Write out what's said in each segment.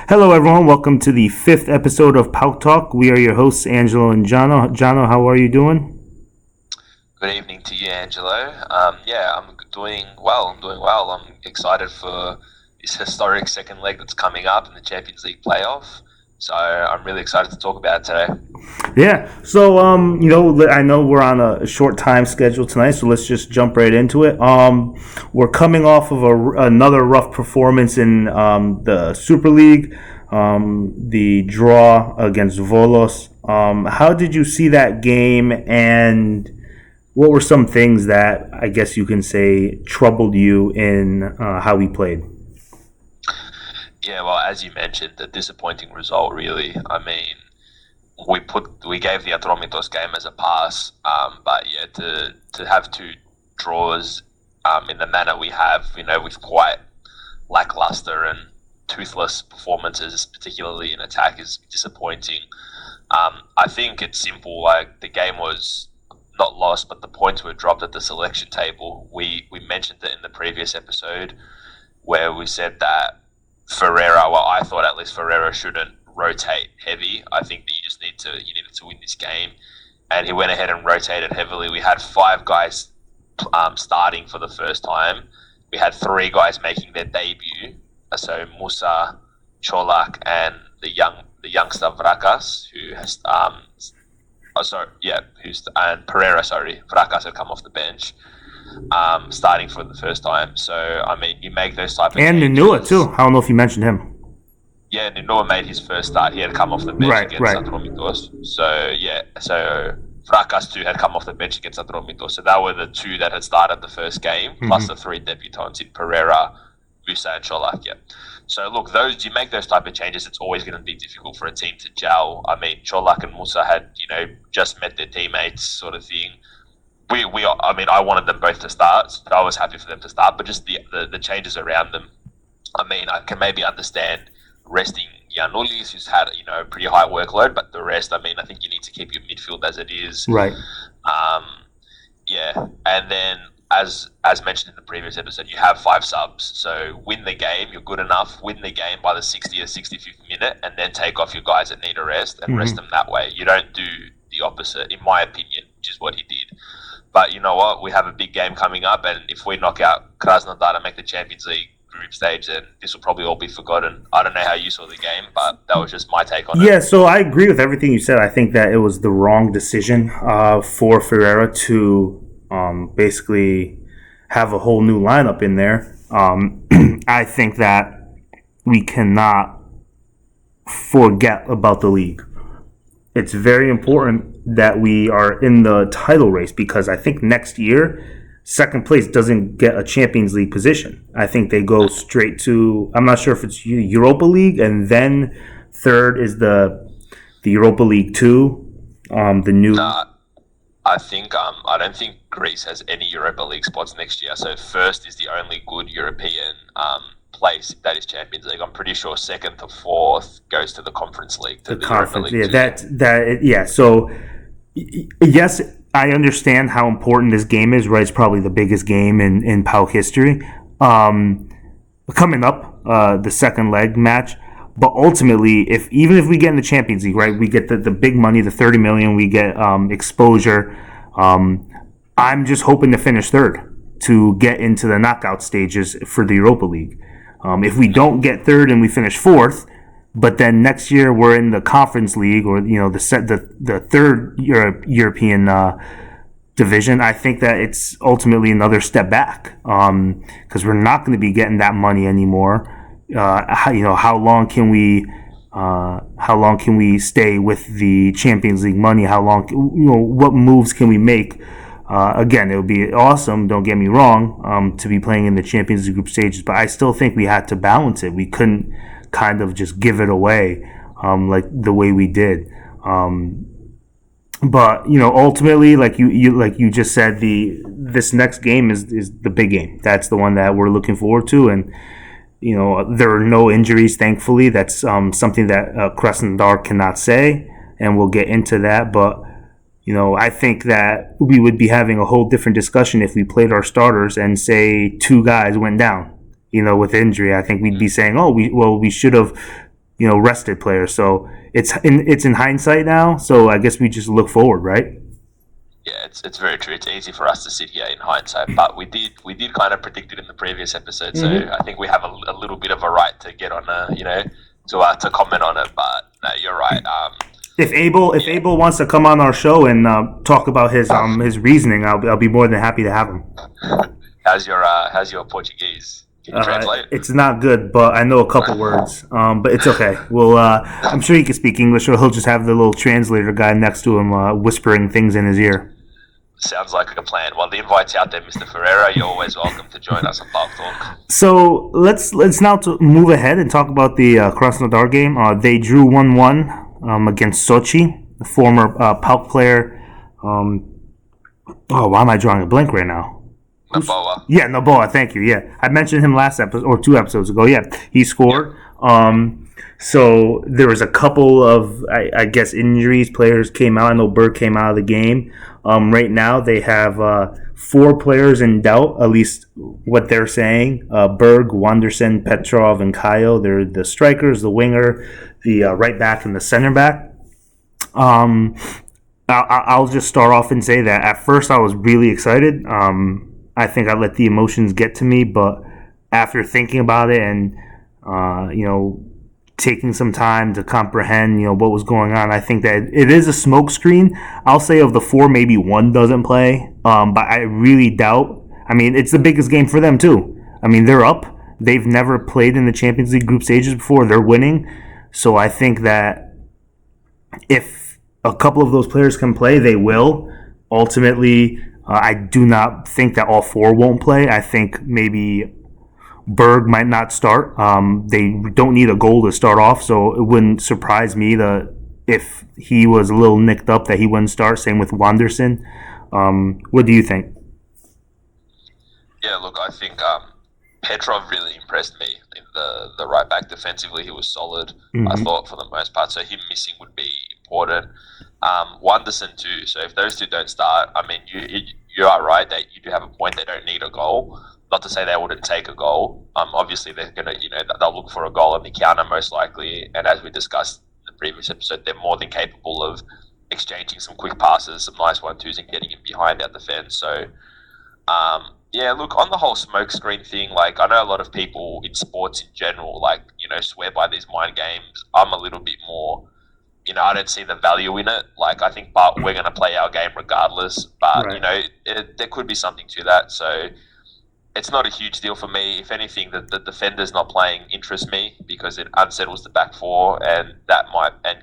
Hello, everyone. Welcome to the fifth episode of Paok Talk. We are your hosts, Angelo and Jono. Jono, how are you doing? Good evening to you, Angelo. I'm doing well. I'm excited for this historic second leg that's coming up in the Champions League playoff. So I'm really excited to talk about it today. Yeah. So, I know we're on a short time schedule tonight, so let's just jump right into it. We're coming off of another rough performance in the Super League, the draw against Volos. How did you see that game, and what were some things that I guess you can say troubled you in how we played? Yeah, well, as you mentioned, the disappointing result, really. I mean, we gave the Atromitos game as a pass, but yeah, to have two draws in the manner we have, with quite lackluster and toothless performances, particularly in attack, is disappointing. I think it's simple. Like, the game was not lost, but the points were dropped at the selection table. We mentioned it in the previous episode where we said that Ferreira, well, I thought at least Ferreira shouldn't rotate heavy. I think that you needed to win this game, and he went ahead and rotated heavily. We had five guys starting for the first time. We had three guys making their debut, so Musa, Cholak, and the youngster Vrakas, who has and Pereira. Vrakas had come off the bench, starting for the first time. So, I mean, you make those type of and changes. Nanua, too. I don't know if you mentioned him. Yeah, Nanua made his first start. He had come off the bench against Atromitos. So Vrakas too had come off the bench against Atromitos. So that were the two that had started the first game, plus the three debutants in Pereira, Musa, and Cholak. Yeah. So look, you make those type of changes, it's always going to be difficult for a team to gel. I mean, Cholak and Musa had just met their teammates, sort of thing. I wanted them both to start, so I was happy for them to start. But just the changes around them. I mean, I can maybe understand resting Giannoulis, who's had a pretty high workload, but the rest, I mean, I think you need to keep your midfield as it is. Right. And then as mentioned in the previous episode, you have five subs. So win the game, you're good enough. Win the game by the 60th or 65th minute, and then take off your guys that need a rest and rest them that way. You don't do the opposite, in my opinion, which is what he did. But you know what? We have a big game coming up, and if we knock out Krasnodar and make the Champions League group stage, then this will probably all be forgotten. I don't know how you saw the game, but that was just my take on it. Yeah, so I agree with everything you said. I think that it was the wrong decision for Ferreira to basically have a whole new lineup in there. I think that we cannot forget about the league. It's very important that we are in the title race, because I think next year, second place doesn't get a Champions League position. I think they go straight to, I'm not sure if it's Europa League, and then third is the Europa League 2, the new... I don't think Greece has any Europa League spots next year. So first is the only good European place, that is Champions League. I'm pretty sure second to fourth goes to the Conference League. To the Conference, League yeah. So yes, I understand how important this game is. Right, it's probably the biggest game in Paok history. Coming up, the second leg match. But ultimately, even if we get in the Champions League, right, we get the big money, the 30 million, we get exposure. I'm just hoping to finish third to get into the knockout stages for the Europa League. If we don't get third and we finish fourth, but then next year we're in the Conference League, or the third European division, I think that it's ultimately another step back, because we're not going to be getting that money anymore. How long can we stay with the Champions League money? How long, what moves can we make? Again, it would be awesome, don't get me wrong, to be playing in the Champions League group stages, but I still think we had to balance it. We couldn't kind of just give it away like the way we did. But ultimately, like you just said, this next game is the big game. That's the one that we're looking forward to, and there are no injuries, thankfully. That's something that Krasnodar cannot say, and we'll get into that. But I think that we would be having a whole different discussion if we played our starters and say two guys went down, with injury. I think we'd be saying, we should have rested players. So it's in hindsight now. So I guess we just look forward, right? Yeah, it's very true. It's easy for us to sit here in hindsight, but we did kind of predict it in the previous episode, so I think we have a little bit of a right to get on to comment on it. But no, you're right. If Abel wants to come on our show and talk about his reasoning, I'll be more than happy to have him. How's your Portuguese? Can you translate? It's not good, but I know a couple words. But it's okay. Well, I'm sure he can speak English, or he'll just have the little translator guy next to him whispering things in his ear. Sounds like a plan. Well, the invite's out there, Mr. Ferreira. You're always welcome to join us on Paok Talk. So let's now move ahead and talk about the Krasnodar game. They drew 1-1 against Sochi, the former Paok player. Why am I drawing a blank right now? Naboa. Yeah, Naboa. Thank you. Yeah, I mentioned him last episode or 2 episodes ago. Yeah, he scored. Yeah. So there was a couple of, I guess, injuries. Players came out. I know Berg came out of the game. Right now, they have 4 players in doubt, at least what they're saying. Berg, Wanderson, Petrov, and Kayo. They're the strikers, the winger, the right back, and the center back. I'll just start off and say that at first I was really excited. I think I let the emotions get to me, but after thinking about it and, taking some time to comprehend, what was going on, I think that it is a smokescreen. I'll say of the 4, maybe 1 doesn't play, but I really doubt. I mean, it's the biggest game for them too. I mean, they're up. They've never played in the Champions League group stages before. They're winning. So I think that if a couple of those players can play, they will. Ultimately, I do not think that all 4 won't play. I think maybe Berg might not start. They don't need a goal to start off, so it wouldn't surprise me if he was a little nicked up that he wouldn't start. Same with Wanderson. What do you think? Yeah, look, I think Petrov really impressed me in the right back defensively. He was solid, I thought, for the most part. So him missing would be important. Wanderson too. So if those 2 don't start, I mean, you are right that you do have a point. They don't need a goal. Not to say they wouldn't take a goal. Obviously they're gonna, they'll look for a goal on the counter most likely. And as we discussed in the previous episode, they're more than capable of exchanging some quick passes, some nice 1-2s, and getting in behind our defense. So, yeah, look, on the whole smoke screen thing, like, I know a lot of people in sports in general, like, swear by these mind games. I'm a little bit more, I don't see the value in it. Like, I think, but we're going to play our game regardless. But, Right. There could be something to that. So it's not a huge deal for me. If anything, the defenders not playing interests me because it unsettles the back 4, and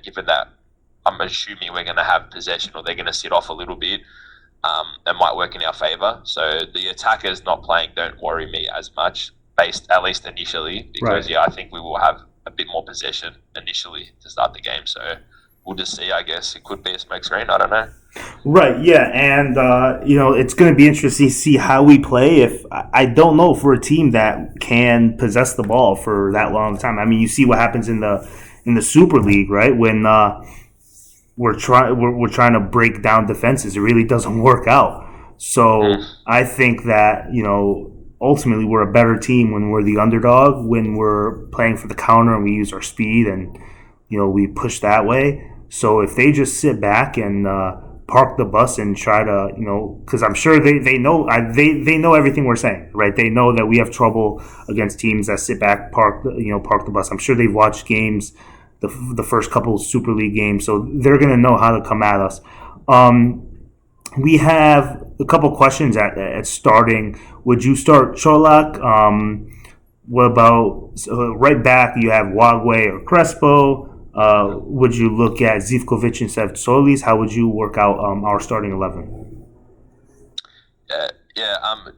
given that I'm assuming we're going to have possession or they're going to sit off a little bit, it might work in our favour. So the attackers not playing don't worry me as much, at least initially, because Right. I think we will have a bit more possession initially to start the game. So we'll just see. I guess it could be a smoke screen. I don't know. Right, yeah, and it's going to be interesting to see how we play. If I don't know for a team that can possess the ball for that long time. I mean, you see what happens in the Super League, right? When we're trying to break down defenses, it really doesn't work out. So I think that ultimately we're a better team when we're the underdog, when we're playing for the counter and we use our speed and we push that way. So if they just sit back and park the bus and try to, because I'm sure they know they know everything we're saying, right? They know that we have trouble against teams that sit back, park the bus. I'm sure they've watched games, the first couple of Super League games, so they're gonna know how to come at us. We have a couple questions at starting. Would you start Cholak? What about right back? You have Wagwe or Crespo. Would you look at Zivkovic instead of Solis? How would you work out our starting 11?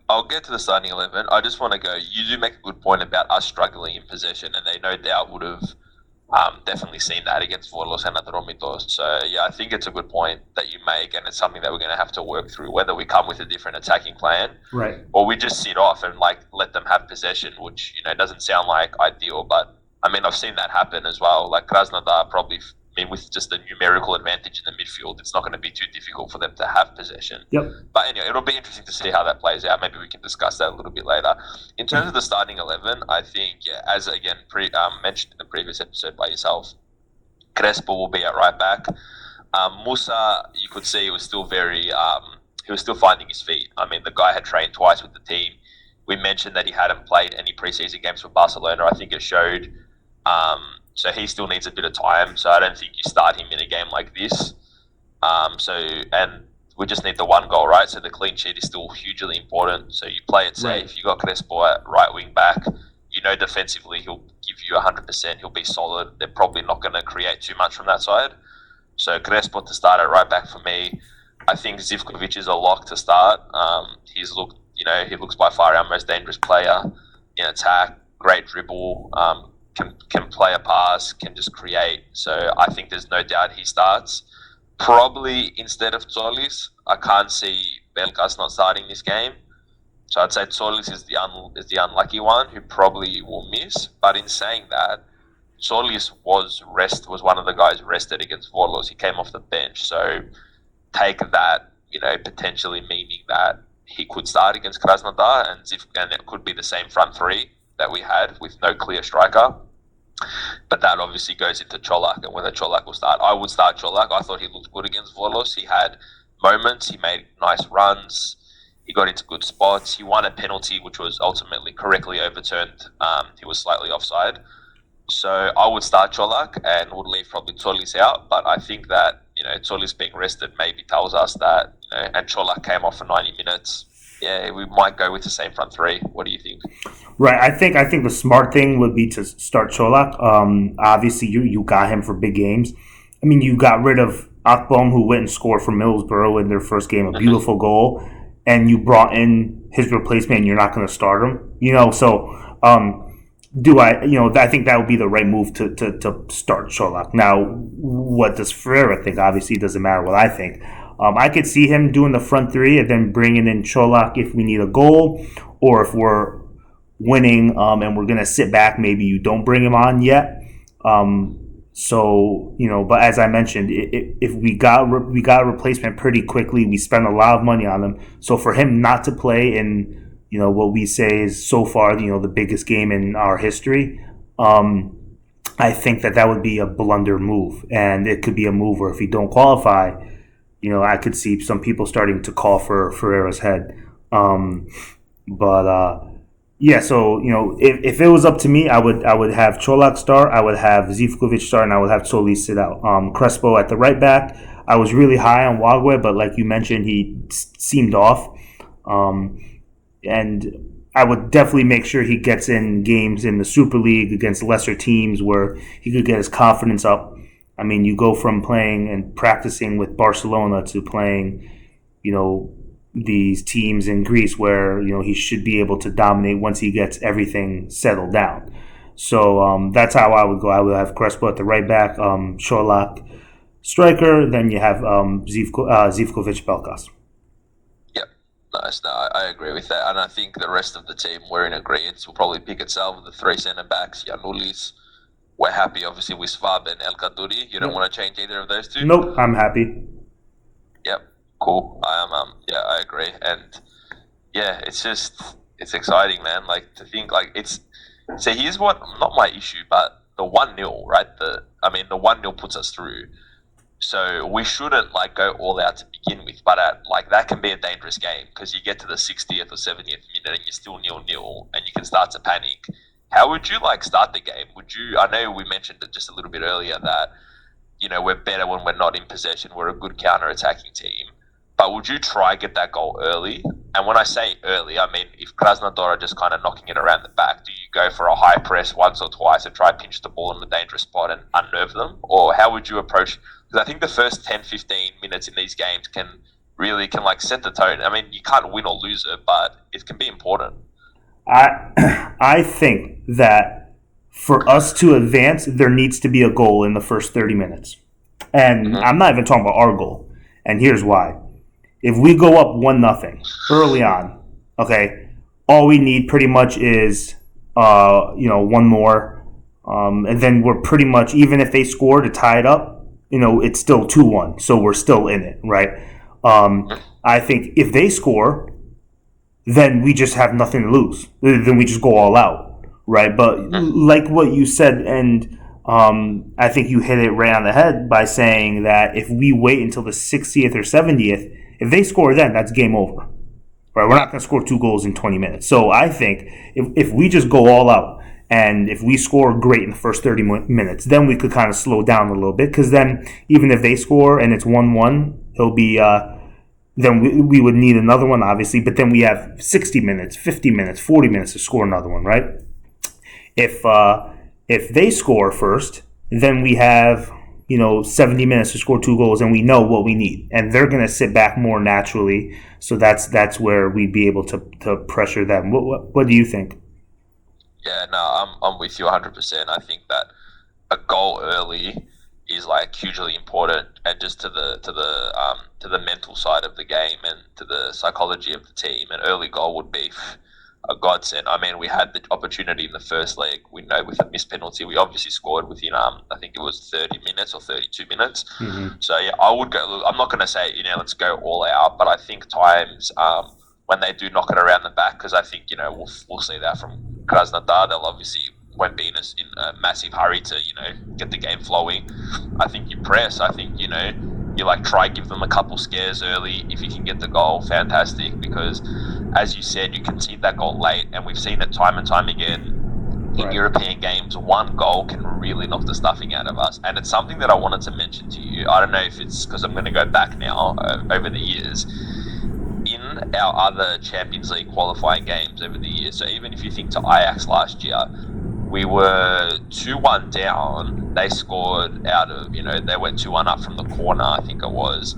I'll get to the starting 11. I just want to go, you do make a good point about us struggling in possession, and they no doubt would have definitely seen that against Volos and Atromitos. So, yeah, I think it's a good point that you make, and it's something that we're going to have to work through, whether we come with a different attacking plan, right, or we just sit off and let them have possession, which doesn't sound like ideal, but I mean, I've seen that happen as well. Like Krasnodar probably mean, with just the numerical advantage in the midfield, it's not going to be too difficult for them to have possession. Yep. But anyway, it'll be interesting to see how that plays out. Maybe we can discuss that a little bit later. In terms of the starting 11, I think, as again mentioned in the previous episode by yourself, Crespo will be at right back. Musa, you could see, was still he was still finding his feet. I mean, the guy had trained twice with the team. We mentioned that he hadn't played any preseason games for Barcelona. I think it showed. So he still needs a bit of time. So I don't think you start him in a game like this. And we just need the one goal, right? So the clean sheet is still hugely important. So you play it safe. Right. You got Crespo at right wing back. You know, defensively he'll give you 100%. He'll be solid. They're probably not going to create too much from that side. So Crespo to start at right back for me. I think Zivkovic is a lock to start. He looks by far our most dangerous player in attack. Great dribble. Can play a pass, can just create. So I think there's no doubt he starts. Probably instead of Tzolis, I can't see Belkas not starting this game. So I'd say Tzolis is the unlucky one who probably will miss. But in saying that, Tzolis was one of the guys rested against Volos. He came off the bench. So take that, potentially meaning that he could start against Krasnodar and it could be the same front three that we had with no clear striker. But that obviously goes into Cholak and whether Cholak will start. I would start Cholak. I thought he looked good against Volos. He had moments. He made nice runs. He got into good spots. He won a penalty, which was ultimately correctly overturned. He was slightly offside. So I would start Cholak and would leave probably Tzolis out. But I think that, Tzolis being rested maybe tells us that, and Cholak came off for 90 minutes. Yeah, we might go with the same front three. What do you think? Right. I think the smart thing would be to start Cholak. Obviously, you got him for big games. I mean, you got rid of Akbom, who went and scored for Middlesbrough in their first game, a beautiful goal, and you brought in his replacement, and you're not going to start him. So I think that would be the right move to start Cholak. Now, what does Ferreira think? Obviously, it doesn't matter what I think. I could see him doing the front three and then bringing in Cholak if we need a goal, or if we're winning and we're going to sit back, maybe you don't bring him on yet. But as I mentioned, if we got a replacement pretty quickly, we spent a lot of money on him. So for him not to play in, what we say is so far, the biggest game in our history, I think that would be a blunder move. And it could be a move where if we don't qualify, I could see some people starting to call for Ferreira's head. If it was up to me, I would have Cholak start, I would have Zivkovic start, and I would have Tzolis sit out. Crespo at the right back. I was really high on Wagwe, but like you mentioned, he seemed off. And I would definitely make sure he gets in games in the Super League against lesser teams where he could get his confidence up. I mean, you go from playing and practicing with Barcelona to playing, these teams in Greece where, he should be able to dominate once he gets everything settled down. So that's how I would go. I would have Crespo at the right back, Cholak striker, then you have Zivkovic, Belkas. Yep, nice. No, I agree with that. And I think the rest of the team, we're in agreement. Will probably pick itself with the three centre-backs, Giannoulis. We're happy, obviously, with Svab and El Kaduri. You don't want to change either of those two? Nope, I'm happy. Yep, cool. I agree. And, it's exciting, man. Like, to think, so here's what, not my issue, but the 1-0, right? The 1-0 puts us through. So we shouldn't, go all out to begin with. But, that can be a dangerous game because you get to the 60th or 70th minute and you're still 0-0 and you can start to panic. How would you start the game? I know we mentioned it just a little bit earlier that, we're better when we're not in possession. We're a good counter-attacking team. But would you try get that goal early? And when I say early, I mean if Krasnodar are just kind of knocking it around the back, do you go for a high press once or twice and try to pinch the ball in the dangerous spot and unnerve them? Or how would you approach? Because I think the first 10, 15 minutes in these games can set the tone. I mean, you can't win or lose it, but it can be important. I think that for us to advance, there needs to be a goal in the first 30 minutes. And I'm not even talking about our goal. And here's why. If we go up 1-0 early on, okay, all we need pretty much is, one more. And then we're pretty much, even if they score to tie it up, it's still 2-1, so we're still in it, right? I think if they score, then we just have nothing to lose. Then we just go all out, right? But like what you said, and I think you hit it right on the head by saying that if we wait until the 60th or 70th, if they score then, that's game over. Right? We're not going to score 2 goals in 20 minutes. So I think if we just go all out, and if we score great in the first 30 minutes, then we could kind of slow down a little bit. Because then even if they score and it's 1-1, it'll be then we would need another one, obviously. But then we have 60 minutes, 50 minutes, 40 minutes to score another one, right? If they score first, then we have 70 minutes to score 2 goals, and we know what we need. And they're going to sit back more naturally. So that's where we'd be able to pressure them. What do you think? Yeah, no, I'm with you 100%. I think that a goal early is like hugely important, and just to the mental side of the game and to the psychology of the team, an early goal would be a godsend. I mean, we had the opportunity in the first leg. We know with a missed penalty, we obviously scored within I think it was 30 minutes or 32 minutes. So yeah, I would go. Look, I'm not going to say let's go all out, but I think times when they do knock it around the back, because I think we'll see that from Krasnodar. They'll obviously won't be in a massive hurry to get the game flowing. I think you press. I think you like try give them a couple scares early. If you can get the goal, fantastic. Because as you said, you concede that goal late, and we've seen it time and time again in European games. One goal can really knock the stuffing out of us, and it's something that I wanted to mention to you. I don't know if it's because I'm going to go back now over the years. In our other Champions League qualifying games over the years, so even if you think to Ajax last year, we were 2-1 down. They scored out of, they went 2-1 up from the corner, I think it was.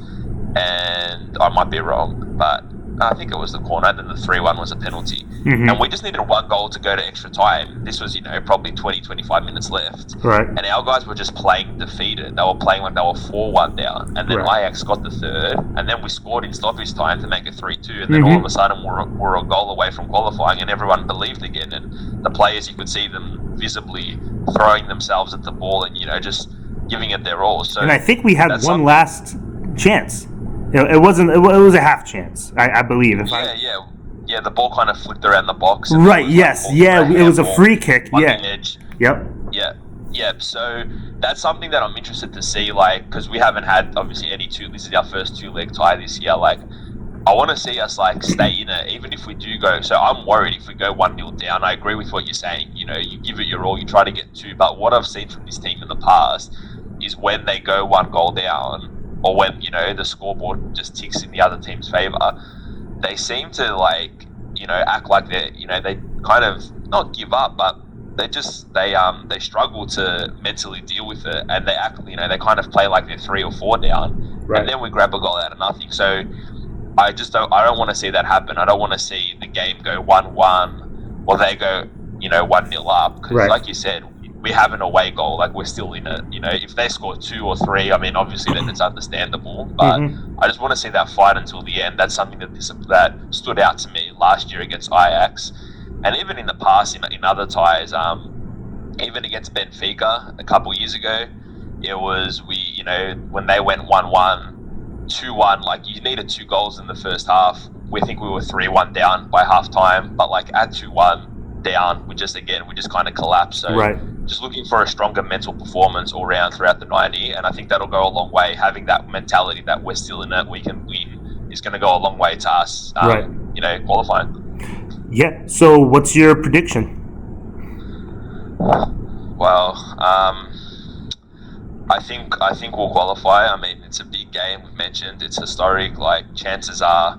And I might be wrong, but I think it was the corner. And then the 3-1 was a penalty. And we just needed 1 goal to go to extra time. This was, probably 20, 25 minutes left. Right. And our guys were just playing defeated. They were playing like they were 4-1 down. And then Ajax got the third. And then we scored in stoppage time to make it 3-2. And then all of a sudden we're a goal away from qualifying, and everyone believed again. And the players, you could see them visibly throwing themselves at the ball and, just giving it their all. So, and I think we had one last chance. It wasn't. It was a half chance, I believe. Yeah. The ball kind of flicked around the box. Right. Yes. Yeah. It was a free kick. Yeah. Edge. Yep. Yeah. So that's something that I'm interested to see, because we haven't had obviously this is our first 2-leg tie this year. I want to see us stay in it, even if we do go. So I'm worried if we go 1-0 down. I agree with what you're saying. You give it your all. You try to get 2. But what I've seen from this team in the past is when they go 1 goal down, or when the scoreboard just ticks in the other team's favor, they seem to act like they kind of not give up, but they struggle to mentally deal with it, and they act they kind of play like they're 3 or 4 down, and then we grab a goal out of nothing. So I don't want to see that happen. I don't want to see the game go 1-1 or they go 1-0 up, because like you said, we have an away goal, we're still in it. If they score 2 or 3, I mean, obviously then it's understandable, but I just want to see that fight until the end. That's something that stood out to me last year against Ajax, and even in the past in other ties, even against Benfica a couple years ago, it was when they went 1-1, 2-1, you needed 2 goals in the first half. We think we were 3-1 down by half time, but at 2-1 down, we just kind of collapsed. So just looking for a stronger mental performance all round throughout the 90, and I think that'll go a long way. Having that mentality that we're still in it, we can win, is going to go a long way to us, qualifying. Yeah. So what's your prediction? Well, I think we'll qualify. I mean, it's a big game. We've mentioned it's historic. Chances are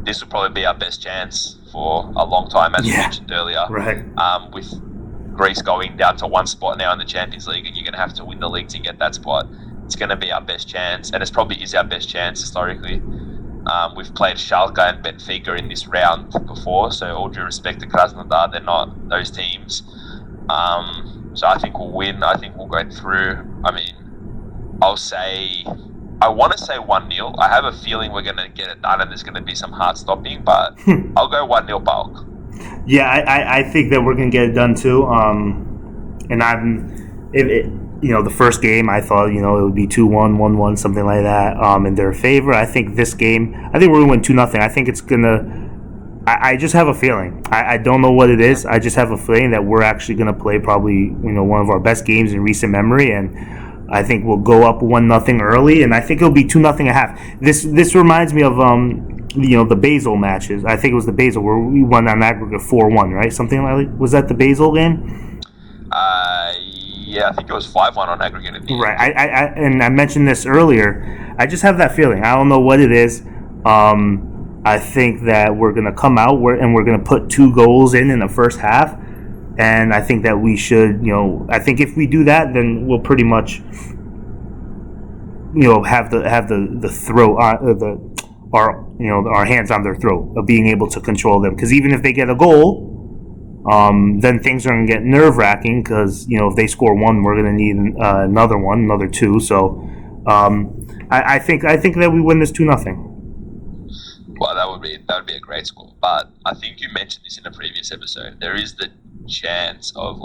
this will probably be our best chance for a long time, as we mentioned earlier. Right. With Greece going down to 1 spot now in the Champions League, and you're going to have to win the league to get that spot. It's going to be our best chance, and it probably is our best chance historically. We've played Schalke and Benfica in this round before, so all due respect to Krasnodar, they're not those teams. So I think we'll win. I think we'll go through. I mean, I want to say 1-0. I have a feeling we're going to get it done and there's going to be some heart stopping, but I'll go 1-0 Paok. Yeah, I think that we're going to get it done too. And the first game I thought it would be 2-1, 1-1, something like that, in their favor. I think this game, I think we're gonna win 2-0. I think it's gonna. I just have a feeling. I don't know what it is. I just have a feeling that we're actually gonna play probably one of our best games in recent memory, and I think we'll go up 1-0 early, and I think it'll be 2-0 a half. This reminds me of the Basel matches. I think it was the Basel where we won on aggregate 4-1, right? Something like, was that the Basel game? Yeah, I think it was 5-1 on aggregate. Right. I mentioned this earlier. I just have that feeling. I don't know what it is. I think that we're going to come out and we're going to put 2 goals in the first half. And I think that we should, I think if we do that, then we'll pretty much, have the throat, our hands on their throat of being able to control them. Because even if they get a goal, then things are going to get nerve-wracking because, if they score 1, we're going to need another 2. So I think that we win this 2-0. Well, that would be a great score. But I think you mentioned this in a previous episode. There is the chance of,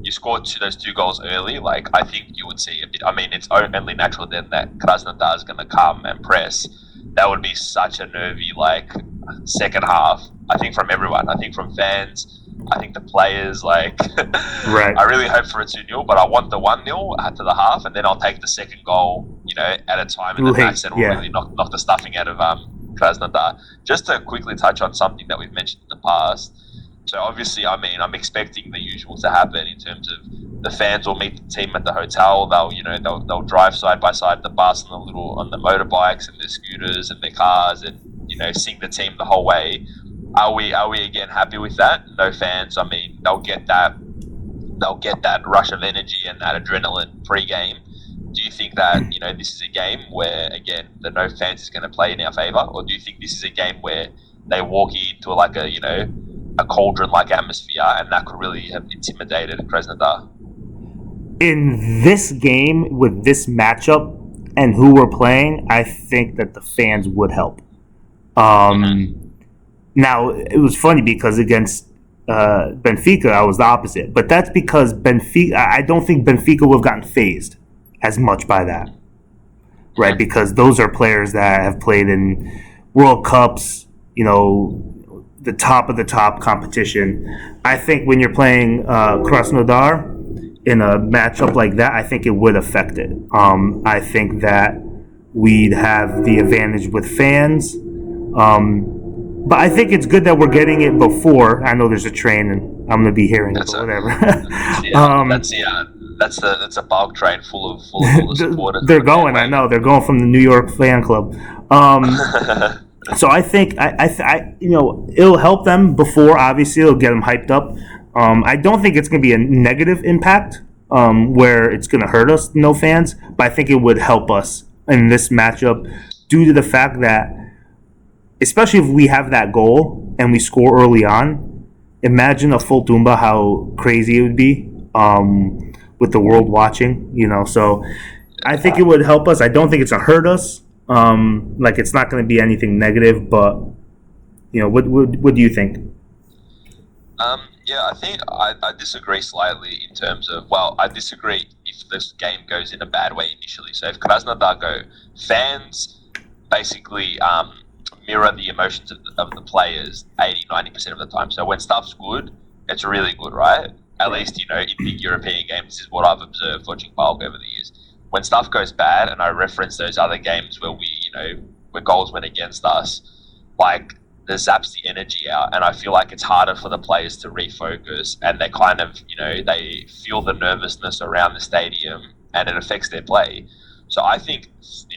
you scored those 2 goals early. I think you would see a bit. I mean, it's only natural then that Krasnodar is going to come and press. That would be such a nervy, second half. I think from everyone. I think from fans. I think the players, Right. I really hope for a 2-0, but I want the 1-0 to the half, and then I'll take the second goal, at a time in the match, and we'll really knock the stuffing out of Krasnodar. Just to quickly touch on something that we've mentioned in the past. So obviously, I'm expecting the usual to happen in terms of the fans will meet the team at the hotel. They'll drive side by side the bus on the motorbikes and their scooters and their cars, and sing the team the whole way. Are we again happy with that? No fans. I mean, they'll get that rush of energy and that adrenaline pre-game. Do you think that this is a game where again the no fans is going to play in our favour, or do you think this is a game where they walk into a cauldron-like atmosphere and that could really have intimidated Krasnodar? In this game with this matchup and who we're playing, I think that the fans would help. Now, it was funny because against Benfica, I was the opposite. But that's because I don't think Benfica would have gotten phased as much by that. Right? Because those are players that have played in World Cups, the top of the top competition. I think when you're playing Krasnodar in a matchup like that, I think it would affect it. I think that we'd have the advantage with fans. But I think it's good that we're getting it before. I know there's a train, and I'm going to be hearing it, but whatever. That's a Paok train full of all the supporters. They're going. I know they're going from the New York fan club. So I think it'll help them before. Obviously, it'll get them hyped up. I don't think it's going to be a negative impact where it's going to hurt us, no fans. But I think it would help us in this matchup due to the fact that, especially if we have that goal and we score early on, imagine a full Tumba, how crazy it would be with the world watching, So I think it would help us. I don't think it's going to hurt us. It's not going to be anything negative, but, what do you think? Yeah, I think I disagree slightly in terms of, I disagree if this game goes in a bad way initially. So if Krasnodar go, fans basically mirror the emotions of the players 80-90% of the time. So when stuff's good, it's really good, right? At least, in big European games, this is what I've observed watching Paok over the years. When stuff goes bad, and I reference those other games where where goals went against us, that zaps the energy out, and I feel like it's harder for the players to refocus, and they kind of, they feel the nervousness around the stadium, and it affects their play. So I think,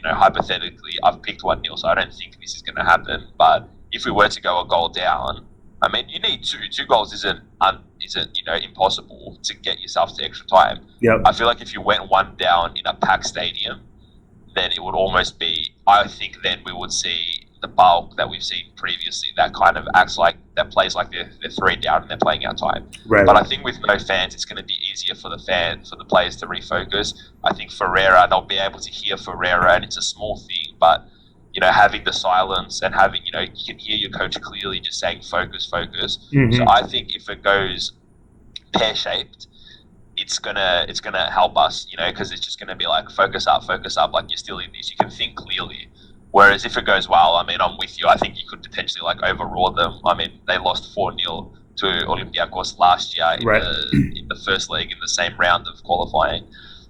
hypothetically, I've picked 1-0, so I don't think this is going to happen. But if we were to go a goal down, I mean, you need 2. 2 goals isn't impossible to get yourself to extra time. Yep. I feel like if you went 1 down in a packed stadium, then it would almost be, I think then we would see the Paok that we've seen previously that kind of plays like they're 3 down and they're playing out time. Right. But I think with no fans, it's going to be easier for the players to refocus. I think Ferreira, they'll be able to hear Ferreira, and it's a small thing, but having the silence and having, you can hear your coach clearly just saying focus. Mm-hmm. So I think if it goes pear-shaped, it's gonna help us, because it's just gonna be like focus up, like you're still in this, you can think clearly. Whereas if it goes well, I mean, I'm with you. I think you could potentially like overraw them. I mean, they lost 4-0 to Olympiacos last year Right. in the first leg in the same round of qualifying.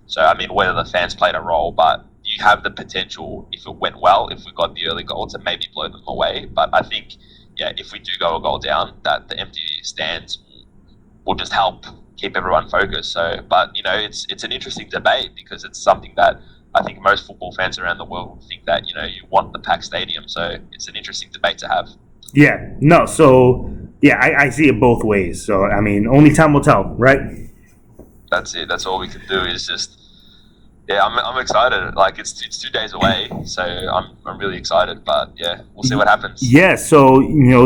So I mean, whether the fans played a role, but you have the potential, if it went well, if we got the early goal, to maybe blow them away. But I think, yeah, if we do go a goal down, that the empty stands will just help keep everyone focused. So, but it's an interesting debate, because it's something that I think most football fans around the world think that you want the packed stadium. So it's an interesting debate to have. Yeah. No. So yeah, I see it both ways. So I mean, only time will tell, right? That's it. That's all we can do is just. Yeah, I'm excited. Like it's 2 days away, so I'm really excited. But yeah, we'll see what happens. Yeah, so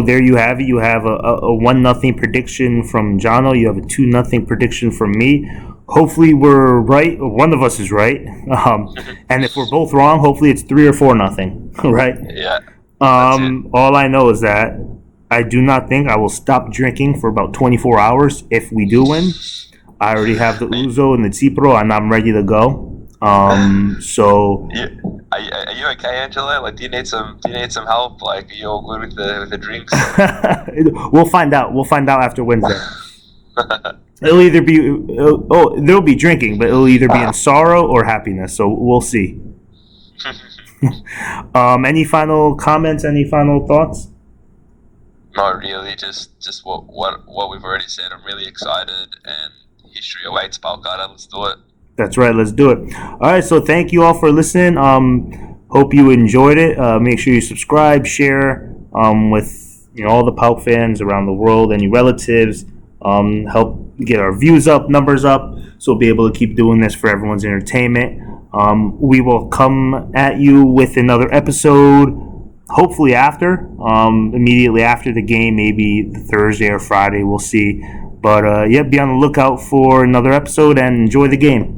there you have it. You have a 1-0 prediction from Jono. You have a 2-0 prediction from me. Hopefully we're right. One of us is right. And if we're both wrong, hopefully it's 3 or 4-0. Right? Yeah. All I know is that I do not think I will stop drinking for about 24 hours if we do win. I already have the Uzo and the Cipro, and I'm ready to go. So yeah. Are you okay, Angela? Like, do you need some help? Like, are you all good with the drinks? We'll find out. We'll find out after Wednesday. It'll either be there'll be drinking, but it'll either be in sorrow or happiness. So we'll see. Any final comments? Any final thoughts? Not really. Just what we've already said. I'm really excited, and history awaits, Paok. Let's do it. That's right. Let's do it. All right. So thank you all for listening. Hope you enjoyed it. Make sure you subscribe, share with all the Paok fans around the world, any relatives. Help get our views up, numbers up, so we'll be able to keep doing this for everyone's entertainment. We will come at you with another episode, hopefully immediately after the game, maybe Thursday or Friday. We'll see. But be on the lookout for another episode and enjoy the game.